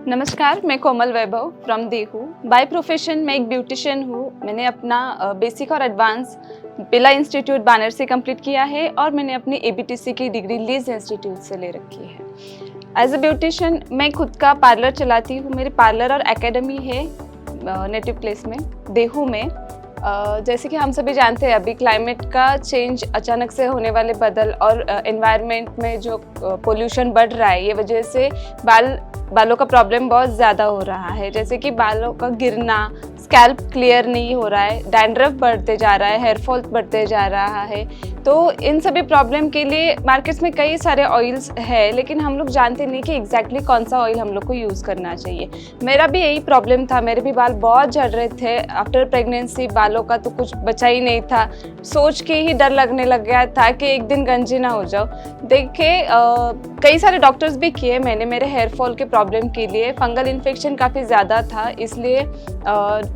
नमस्कार, मैं कोमल वैभव from Dehu. By profession मैं एक ब्यूटिशियन हूँ। मैंने अपना बेसिक और एडवांस बिरला इंस्टीट्यूट बानर से कंप्लीट किया है और मैंने अपनी एबीटीसी की डिग्री लीज इंस्टीट्यूट से ले रखी है। एज अ ब्यूटिशियन मैं खुद का पार्लर चलाती हूँ। मेरी पार्लर और एकेडमी है नेटिव प्लेस में देहू में। जैसे कि हम सभी जानते हैं, अभी क्लाइमेट का चेंज, अचानक से होने वाले बदल और एनवायरनमेंट में जो पोल्यूशन बढ़ रहा है, ये वजह से बालों का प्रॉब्लम बहुत ज़्यादा हो रहा है। जैसे कि बालों का गिरना, स्कैल्प क्लियर नहीं हो रहा है, डैंड्रफ बढ़ते जा रहा है, हेयर फॉल बढ़ते जा रहा है। तो इन सभी प्रॉब्लम के लिए मार्केट्स में कई सारे ऑयल्स है, लेकिन हम लोग जानते नहीं कि एग्जैक्टली कौन सा ऑयल हम लोग को यूज़ करना चाहिए। मेरा भी यही प्रॉब्लम था, मेरे भी बाल बहुत झड़ रहे थे। आफ्टर प्रेगनेंसी बालों का तो कुछ बचा ही नहीं था। सोच के ही डर लगने लग गया था कि एक दिन गंजी ना हो जाओ। देखिए, कई सारे डॉक्टर्स भी किए मैंने मेरे हेयर फॉल के प्रॉब्लम के लिए। फंगल इन्फेक्शन काफ़ी ज़्यादा था, इसलिए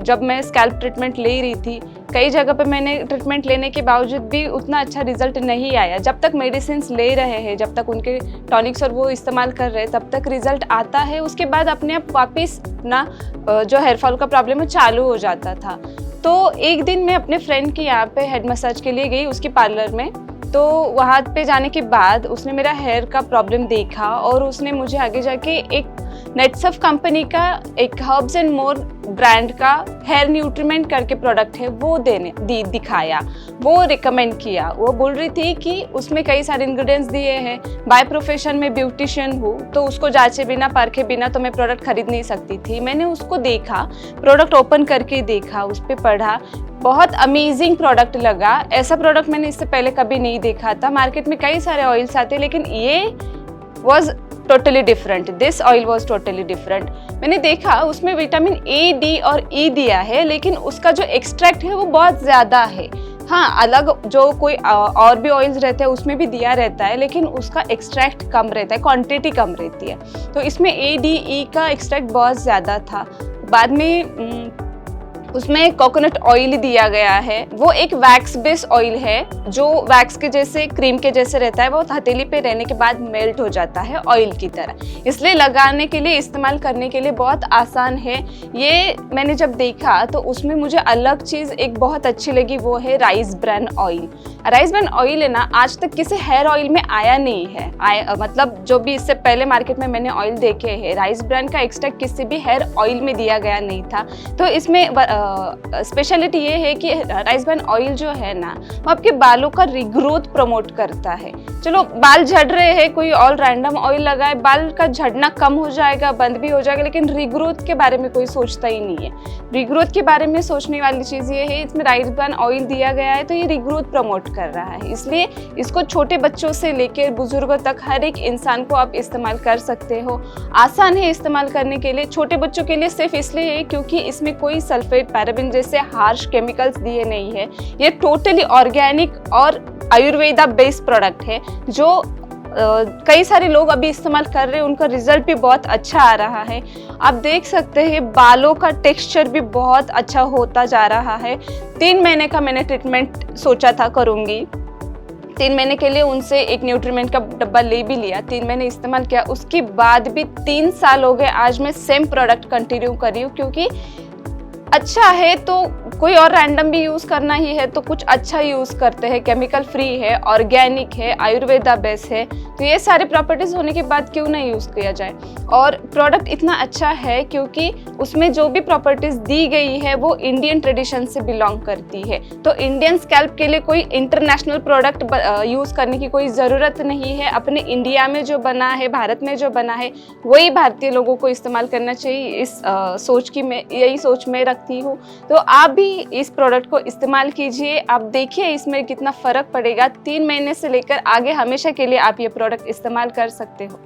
जब मैं स्कैल्प ट्रीटमेंट ले रही थी, कई जगह पे मैंने ट्रीटमेंट लेने के बावजूद भी उतना अच्छा रिजल्ट नहीं आया। जब तक मेडिसिन ले रहे हैं, जब तक उनके टॉनिक्स और वो इस्तेमाल कर रहे हैं, तब तक रिजल्ट आता है। उसके बाद अपने आप वापस ना जो हेयर फॉल का प्रॉब्लम है चालू हो जाता था। तो एक दिन मैं अपने फ्रेंड के यहाँ पे हेड मसाज के लिए गई, उसकी पार्लर में। तो वहाँ पे जाने के बाद उसने मेरा हेयर का प्रॉब्लम देखा और उसने मुझे आगे जाके एक नेटसफ कंपनी का एक हर्ब्स एंड मोर ब्रांड का हेयर न्यूट्रीमेंट करके प्रोडक्ट है, वो दिखाया, वो रिकमेंड किया। वो बोल रही थी कि उसमें कई सारे इंग्रेडिएंट्स दिए हैं। बाय प्रोफेशन में ब्यूटिशियन हूँ, तो उसको जांचे बिना परखे बिना तो मैं प्रोडक्ट खरीद नहीं सकती थी। मैंने उसको देखा, प्रोडक्ट ओपन करके देखा, उस पर पढ़ा, बहुत अमेजिंग प्रोडक्ट लगा। ऐसा प्रोडक्ट मैंने इससे पहले कभी नहीं देखा था। मार्केट में कई सारे ऑयल्स आते हैं, लेकिन ये was totally different. This oil was totally different. मैंने देखा उसमें विटामिन ए, डी और ई दिया है, लेकिन उसका जो एक्सट्रैक्ट है वो बहुत ज़्यादा है। हाँ, अलग जो कोई और भी ऑयल्स रहते हैं उसमें भी दिया रहता है, लेकिन उसका एक्सट्रैक्ट कम रहता है, क्वांटिटी कम रहती है। तो इसमें ए, डी, ई का एक्सट्रैक्ट बहुत ज़्यादा था। बाद में उसमें कोकोनट ऑयल दिया गया है। वो एक वैक्स बेस ऑयल है, जो वैक्स के जैसे, क्रीम के जैसे रहता है। वो हथेली पे रहने के बाद मेल्ट हो जाता है ऑयल की तरह, इसलिए लगाने के लिए, इस्तेमाल करने के लिए बहुत आसान है। ये मैंने जब देखा तो उसमें मुझे अलग चीज़ एक बहुत अच्छी लगी, वो है rice bran oil. Rice bran oil है ना, आज तक किसी हेयर ऑयल में आया नहीं है। मतलब जो भी इससे पहले मार्केट में मैंने ऑयल देखे हैं, राइस ब्रान का एक्सट्रैक्ट किसी भी हेयर ऑयल में दिया गया नहीं था। तो इसमें स्पेशलिटी ये है कि राइस ब्रान ऑयल जो है ना, वो आपके बालों का रिग्रोथ प्रमोट करता है। चलो, बाल झड़ रहे हैं, कोई और रैंडम ऑयल लगाए, बाल का झड़ना कम हो जाएगा, बंद भी हो जाएगा, लेकिन रिग्रोथ के बारे में कोई सोचता ही नहीं है। रिग्रोथ के बारे में सोचने वाली चीज़ ये है, इसमें राइस ब्रान ऑयल दिया गया है, तो ये रिग्रोथ प्रमोट कर रहा है। इसलिए इसको छोटे बच्चों से लेकर बुजुर्गों तक हर एक इंसान को आप इस्तेमाल कर सकते हो। आसान है इस्तेमाल करने के लिए। छोटे बच्चों के लिए सिर्फ इसलिए है क्योंकि इसमें कोई सल्फेट, पैराबिन जैसे हार्श केमिकल्स दिए नहीं है। ये टोटली ऑर्गेनिक और आयुर्वेदा बेस्ड प्रोडक्ट है, जो कई सारे लोग अभी इस्तेमाल कर रहे हैं, उनका रिजल्ट भी बहुत अच्छा आ रहा है। आप देख सकते हैं बालों का टेक्सचर भी बहुत अच्छा होता जा रहा है। 3 महीने का मैंने ट्रीटमेंट सोचा था करूँगी। 3 महीने के लिए उनसे एक न्यूट्रीमेंट का डब्बा ले भी लिया, 3 महीने इस्तेमाल किया। उसके बाद भी 3 साल हो गए, आज मैं सेम प्रोडक्ट कंटिन्यू कर रही हूँ, क्योंकि अच्छा है तो कोई और रैंडम भी यूज़ करना ही है तो कुछ अच्छा यूज़ करते हैं। केमिकल फ्री है, ऑर्गेनिक है, आयुर्वेदा बेस है, तो ये सारे प्रॉपर्टीज़ होने के बाद क्यों नहीं यूज़ किया जाए। और प्रोडक्ट इतना अच्छा है क्योंकि उसमें जो भी प्रॉपर्टीज़ दी गई है वो इंडियन ट्रेडिशन से बिलोंग करती है। तो इंडियन स्कैल्प के लिए कोई इंटरनेशनल प्रोडक्ट यूज़ करने की कोई ज़रूरत नहीं है। अपने इंडिया में जो बना है, भारत में जो बना है, वही भारतीय लोगों को इस्तेमाल करना चाहिए। इस सोच की मैं यही सोच में रखती हूँ। तो आप भी इस प्रोडक्ट को इस्तेमाल कीजिए। आप देखिए इसमें कितना फ़र्क पड़ेगा। 3 महीने से लेकर आगे हमेशा के लिए आप ये प्रोडक्ट इस्तेमाल कर सकते हो।